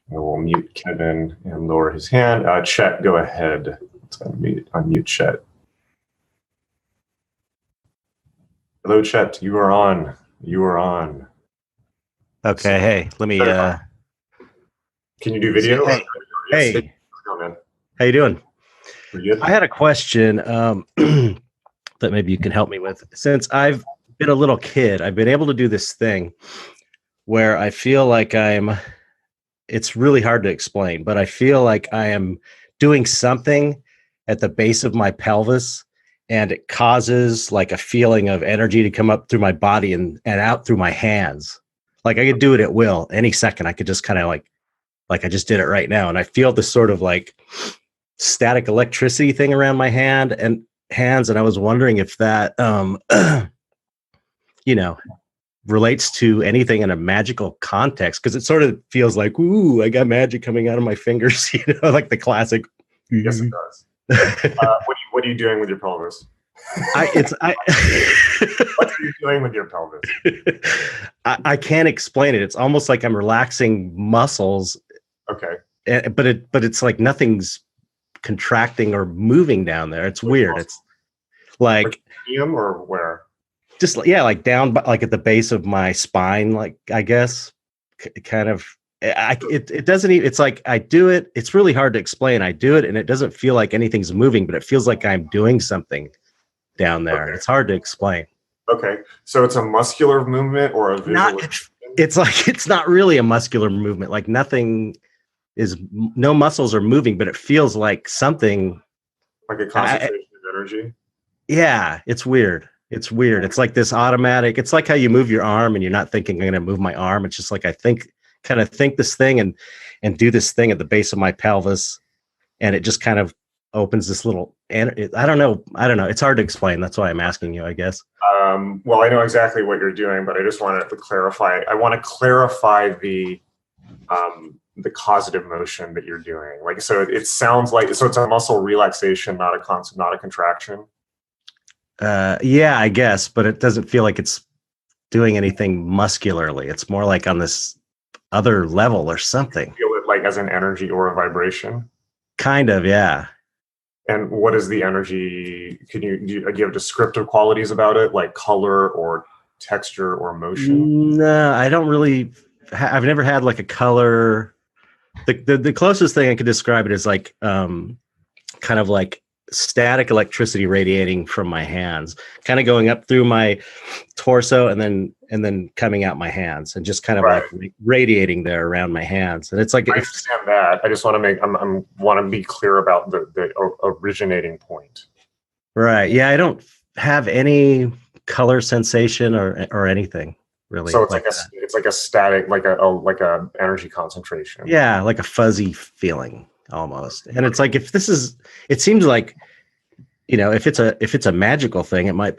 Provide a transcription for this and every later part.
We'll mute Kevin and lower his hand. Chet, go ahead. Let's unmute Chet. Hello, Chet. You are on. You are on. Okay. Hey, let me. Can you do video? Hey. Go, man. How you doing? Pretty good. I had a question that maybe you can help me with. Since I've been a little kid, I've been able to do this thing where I feel like it's really hard to explain, but I feel like I am doing something at the base of my pelvis, and it causes like a feeling of energy to come up through my body and out through my hands. Like I could do it at will any second. I could just kind of like I just did it right now. And I feel this sort of like static electricity thing around my hands. And I was wondering if that, relates to anything in a magical context. Cause it sort of feels like, ooh, I got magic coming out of my fingers, like the classic. Yes, it does. What are you doing with your pelvis? What are you doing with your pelvis? I can't explain it. It's almost like I'm relaxing muscles. Okay. But it's like nothing's contracting or moving down there. It's weird. Muscle? It's like or where? Just like down, like at the base of my spine. Like I guess, kind of. It doesn't even. It's like I do it. It's really hard to explain. I do it, and it doesn't feel like anything's moving, but it feels like I'm doing something down there. Okay. It's hard to explain. Okay, so it's a muscular movement or a visual? It's like it's not really a muscular movement. Like no muscles are moving, but it feels like something. Like a concentration of energy. Yeah, it's weird. It's weird. It's like this automatic. It's like how you move your arm, and you're not thinking I'm going to move my arm. It's just like I kind of think this thing and do this thing at the base of my pelvis, and it just kind of opens this little. And I don't know. It's hard to explain. That's why I'm asking you, I guess. Well, I know exactly what you're doing, but I just wanted to clarify. I want to clarify the causative motion that you're doing. Like, so it sounds like it's a muscle relaxation, not a contraction. Yeah, I guess, but it doesn't feel like it's doing anything muscularly. It's more like on this other level or something. Feel it like as an energy or a vibration? Kind of, yeah. And what is the energy? Do you have descriptive qualities about it, like color or texture or motion? No, I don't really. I've never had like a color. The closest thing I could describe it is like kind of like static electricity radiating from my hands, kind of going up through my torso and then coming out my hands, and just kind of like radiating there around my hands. And it's like, I understand that. I just want to want to be clear about the originating point. Right. Yeah. I don't have any color sensation or anything really. So it's like a static, like a energy concentration. Yeah. Like a fuzzy feeling almost. And it's like, it seems like, if it's a magical thing, it might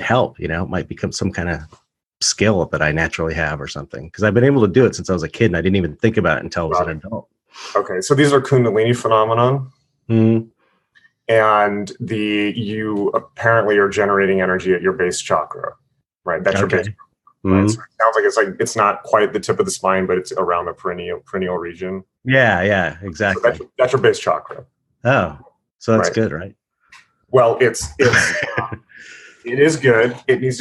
help, it might become some kind of skill that I naturally have or something. Because I've been able to do it since I was a kid, and I didn't even think about it until I was an adult. Okay. So these are Kundalini phenomenon. Mm-hmm. And you apparently are generating energy at your base chakra, right? That's your base chakra. Right? So it sounds like it's not quite the tip of the spine, but it's around the perineal region. Yeah, exactly. So that's your base chakra. Oh, so that's good, right? Well, it is good. It needs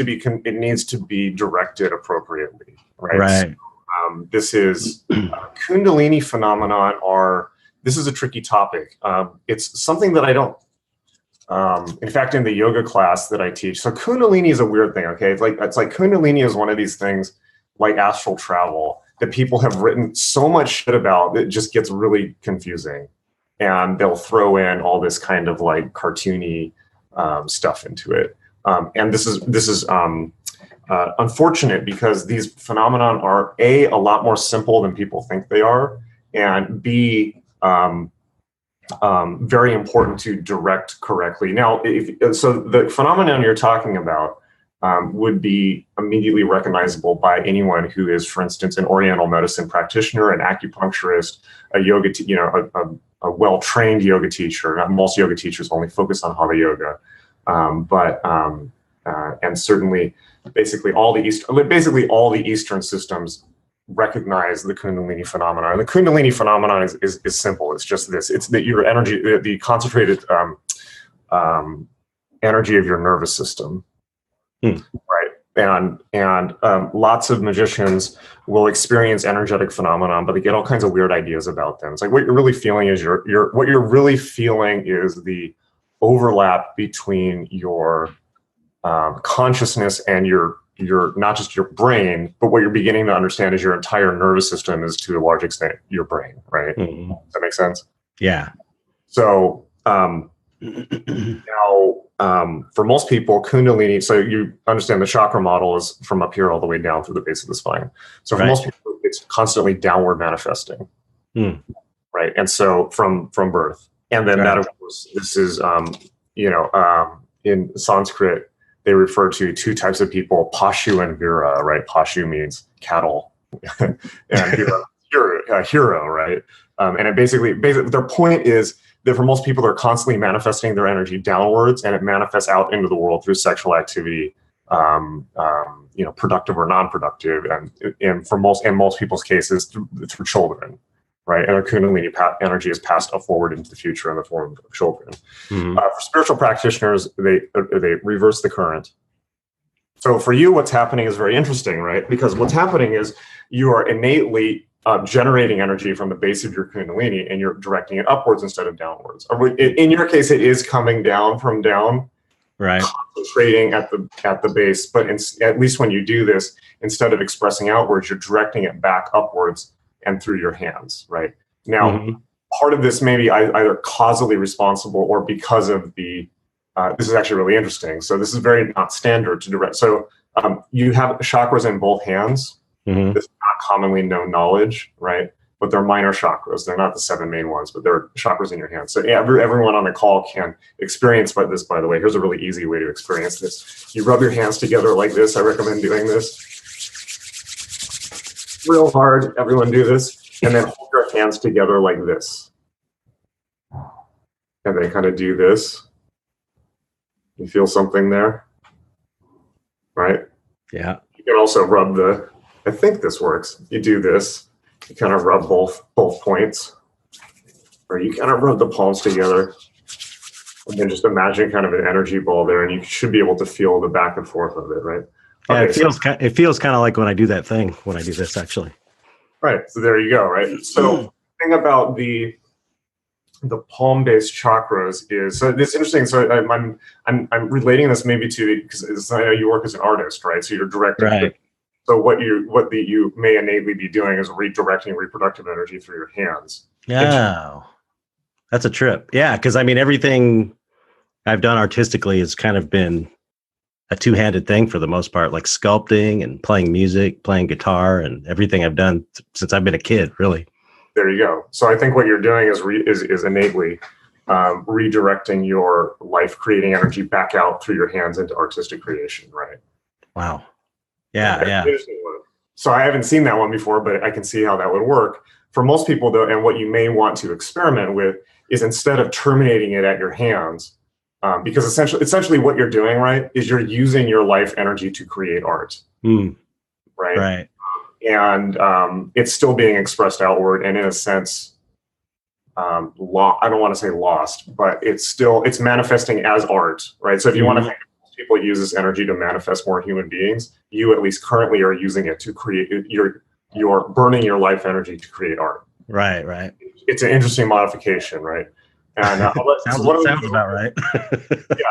to be directed appropriately, right? Right. So, this is Kundalini phenomenon. This is a tricky topic. It's something that I don't. In fact, in the yoga class that I teach, so Kundalini is a weird thing. Okay, it's like Kundalini is one of these things like astral travel that people have written so much shit about that it just gets really confusing, and they'll throw in all this kind of like cartoony stuff into it. And this is unfortunate, because these phenomenon are a lot more simple than people think they are, and B, very important to direct correctly. Now, so the phenomenon you're talking about would be immediately recognizable by anyone who is, for instance, an Oriental medicine practitioner, an acupuncturist, a yoga, a well-trained yoga teacher. Not most yoga teachers only focus on Hatha yoga, and certainly, basically all the Eastern systems recognize the Kundalini phenomenon. And the Kundalini phenomenon is simple. It's just this. It's that your energy, the concentrated energy of your nervous system, right? And lots of magicians will experience energetic phenomenon, but they get all kinds of weird ideas about them. It's like what you're really feeling is what you're really feeling is the overlap between your consciousness and your not just your brain, but what you're beginning to understand is your entire nervous system is to a large extent your brain, right? Does that make sense? Yeah. So now, for most people, Kundalini, so you understand the chakra model is from up here all the way down through the base of the spine. So for most people, it's constantly downward manifesting, right? And so from birth. And then that, of course, this is, in Sanskrit, they refer to two types of people, Pashu and Vira, right? Pashu means cattle, and Vira, hero, right? And it basically, their point is that for most people, they're constantly manifesting their energy downwards, and it manifests out into the world through sexual activity, productive or non-productive, and for most people's cases, through children, right? And our Kundalini energy is passed forward into the future in the form of children. For spiritual practitioners, they reverse the current. So for you, what's happening is very interesting, right? Because what's happening is you are innately generating energy from the base of your Kundalini, and you're directing it upwards instead of downwards. Or in your case, it is coming down from down, right? Concentrating at the base. But at least when you do this, instead of expressing outwards, you're directing it back upwards and through your hands, right? Now, part of this may be either causally responsible or because of the. This is actually really interesting. So this is very not standard to direct. So you have chakras in both hands. This is not commonly known knowledge, right? But they're minor chakras. They're not the 7 main ones, but they're chakras in your hands. So everyone on the call can experience this, by the way. Here's a really easy way to experience this. You rub your hands together like this. I recommend doing this. Real hard. Everyone do this. And then hold your hands together like this. And then kind of do this. You feel something there? Right? Yeah. You can also rub I think this works. You do this. You kind of rub both points. Or you kind of rub the palms together. And then just imagine kind of an energy ball there, and you should be able to feel the back and forth of it, right? Yeah, okay, it feels kind of like when I do that thing, when I do this, actually. Right. So there you go, right? So the thing about the palm-based chakras is, so it's interesting. So I'm relating this maybe to, because I know you work as an artist, right? So you're directing. Right. So what you may innately be doing is redirecting reproductive energy through your hands. Oh, that's a trip. Yeah, because I mean, everything I've done artistically has kind of been a two-handed thing for the most part, like sculpting and playing music, playing guitar, and everything I've done since I've been a kid, really. There you go. So I think what you're doing is innately redirecting your life-creating energy back out through your hands into artistic creation, right? Wow. Yeah. So I haven't seen that one before, but I can see how that would work. For most people, though, and what you may want to experiment with is, instead of terminating it at your hands, because essentially what you're doing, right, is you're using your life energy to create art, right? And it's still being expressed outward, and in a sense, I don't want to say lost, but it's manifesting as art, right? So if you want to think people use this energy to manifest more human beings, you at least currently are using it to create. You're burning your life energy to create art. Right. It's an interesting modification, right? And sounds about right. Yeah,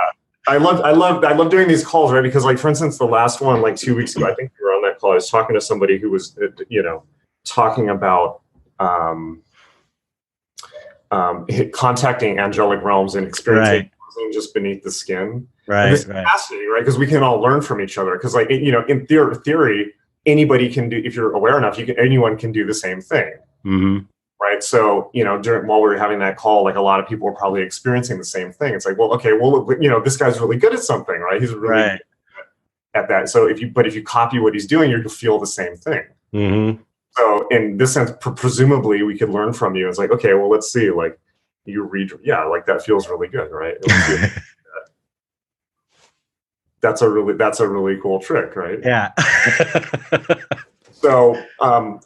I love doing these calls, right? Because, like, for instance, the last one, like 2 weeks ago, I think we were on that call. I was talking to somebody who was, talking about contacting angelic realms and experiencing just beneath the skin. Right. This is fascinating, right? Because we can all learn from each other. Because, like, in theory, anybody can do, if you're aware enough, anyone can do the same thing. Right. So, while we were having that call, like, a lot of people were probably experiencing the same thing. It's like, well, okay, this guy's really good at something, right? He's really good at that. So if you copy what he's doing, you'll feel the same thing. So in this sense, presumably we could learn from you. It's like, okay, well, let's see, like, you read, like, that feels really good, right? That's a really cool trick, right? Yeah. So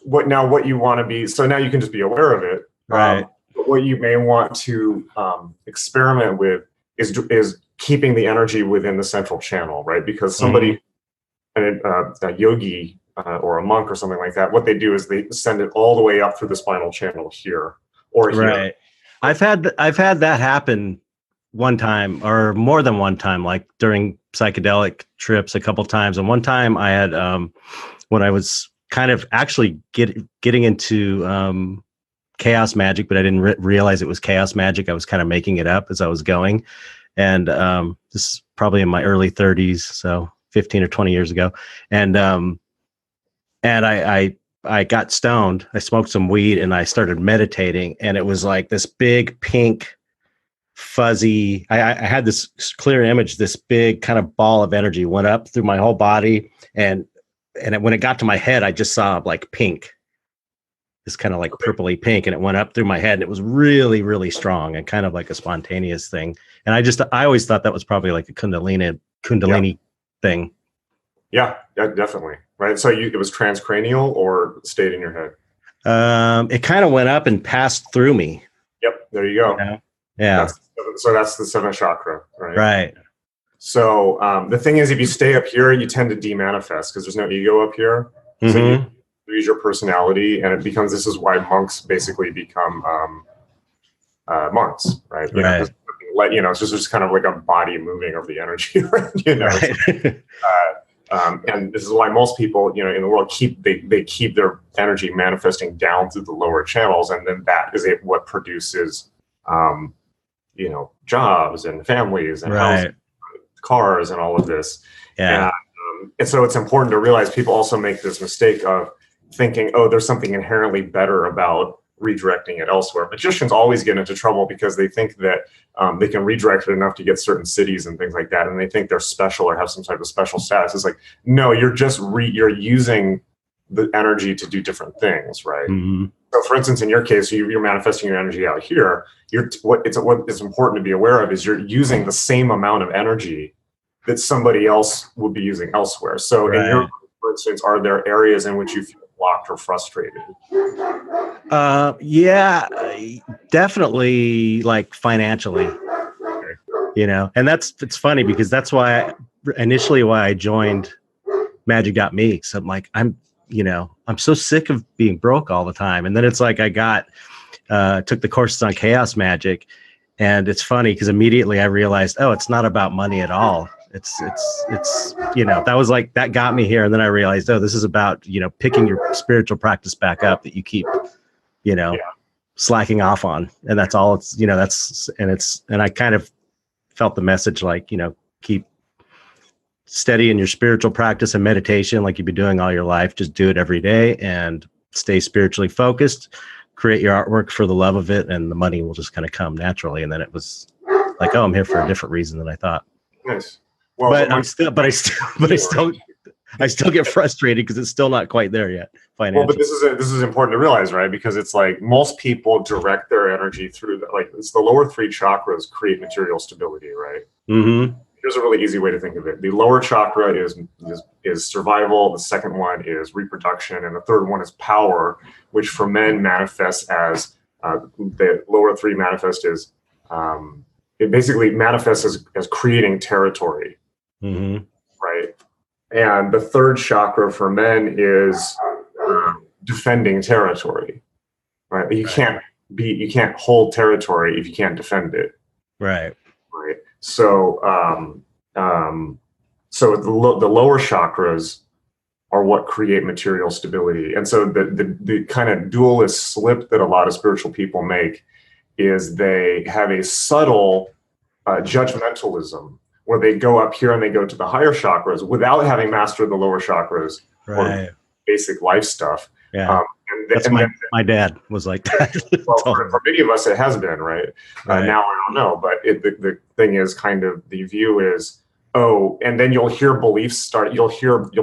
what you want to be, so now you can just be aware of it. Right. But what you may want to experiment with is keeping the energy within the central channel, right? Because somebody, a yogi or a monk or something like that, what they do is they send it all the way up through the spinal channel here or here. Right. I've had that happen one time or more than one time, like during psychedelic trips a couple times. And one time I had, when I was kind of actually getting into chaos magic, but I didn't realize it was chaos magic. I was kind of making it up as I was going. And this is probably in my early 30s, so 15 or 20 years ago. And I got stoned. I smoked some weed and I started meditating. And it was like this big pink fuzzy, I had this clear image, this big kind of ball of energy went up through my whole body. And when it got to my head, I just saw like pink, this kind of like purpley pink, and it went up through my head and it was really, really strong and kind of like a spontaneous thing. And I always thought that was probably like a Kundalini thing. Yeah, definitely. Right. So it was transcranial or stayed in your head? It kind of went up and passed through me. Yep. There you go. You know? Yeah. That's the seventh chakra, right? Right. So the thing is, if you stay up here, you tend to demanifest because there's no ego up here. So you lose your personality, and it becomes. This is why monks basically become monks, right? It's just kind of like a body moving of the energy, right? Right. And this is why most people, in the world keep their energy manifesting down through the lower channels, and then that is what produces, jobs and families and houses, cars and all of this. Yeah. And so it's important to realize people also make this mistake of thinking, oh, there's something inherently better about redirecting it elsewhere. Magicians always get into trouble because they think that they can redirect it enough to get certain cities and things like that, and they think they're special or have some type of special status. It's like, no, you're just you're using the energy to do different things, right? So, for instance, in your case, you're manifesting your energy out here. What is important to be aware of is you're using the same amount of energy that somebody else would be using elsewhere. So, in your, for instance, are there areas in which you feel blocked or frustrated? Yeah, definitely, like financially, and it's funny because that's why initially I joined Magic.me. So I'm like, I'm so sick of being broke all the time. And then it's like, I took the courses on chaos magic, and it's funny because immediately I realized, oh, it's not about money at all. It's that was like, that got me here. And then I realized, oh, this is about, picking your spiritual practice back up that you keep, slacking off on. And that's all it's, and I kind of felt the message, like, keep steady in your spiritual practice and meditation, like you've been doing all your life. Just do it every day and stay spiritually focused, create your artwork for the love of it, and the money will just kind of come naturally. And then it was like, oh, I'm here for a different reason than I thought. Nice. Well, but I still get frustrated because it's still not quite there yet. Financially. Well, but this is important to realize, right? Because it's like most people direct their energy through it's the lower three chakras create material stability, right? Here's a really easy way to think of it. The lower chakra is survival. The second one is reproduction, and the third one is power, which for men manifests as the lower three manifest as it basically manifests as creating territory. Right. And the third chakra for men is defending territory. Right. You can't hold territory if you can't defend it. Right. Right. So so the lower chakras are what create material stability. And so the kind of dualist slip that a lot of spiritual people make is they have a subtle judgmentalism, where they go up here and they go to the higher chakras without having mastered the lower chakras or basic life stuff. Yeah. My dad was like that. Well, for many of us, it has been, right? Now I don't know, but the thing is, kind of the view is, oh, and then you'll hear beliefs start. You'll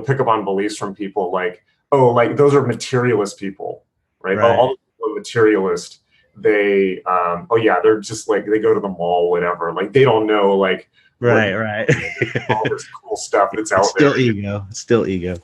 pick up on beliefs from people like, oh, like those are materialist people, right? All the people are materialist. They, they're just like, they go to the mall, whatever. Like they don't know, like, right. all this cool stuff that's out there. It's still ego.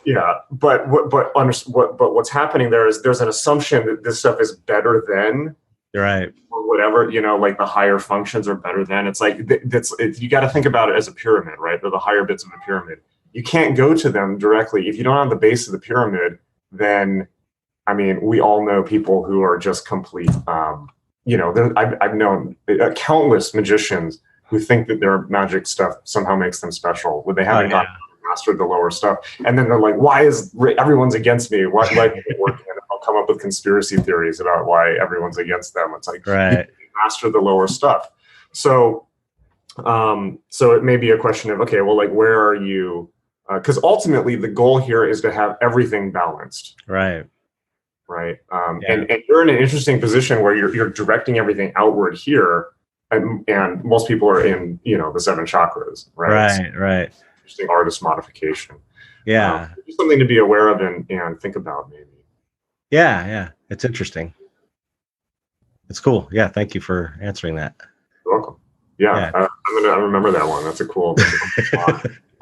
Yeah, but what's happening there is there's an assumption that this stuff is better than, Right. or whatever, like the higher functions are better than. It's like you got to think about it as a pyramid, right? They're the higher bits of the pyramid. You can't go to them directly if you don't have the base of the pyramid. Then, I mean, we all know people who are just complete. I've known countless magicians who think that their magic stuff somehow makes them special when they haven't gotten mastered the lower stuff. And then they're like, why is everyone's against me? Why is it working? And I'll come up with conspiracy theories about why everyone's against them. It's like, right. you master the lower stuff. So it may be a question of, okay, well, like, where are you? Because ultimately the goal here is to have everything balanced. Right. Right. And you're in an interesting position where you're directing everything outward here. And most people are in, the 7 chakras, right? Right. Interesting artist modification. Yeah. Something to be aware of and think about, maybe. Yeah. It's interesting. It's cool. Yeah. Thank you for answering that. You're welcome. Yeah. I remember that one. That's a cool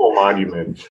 monument.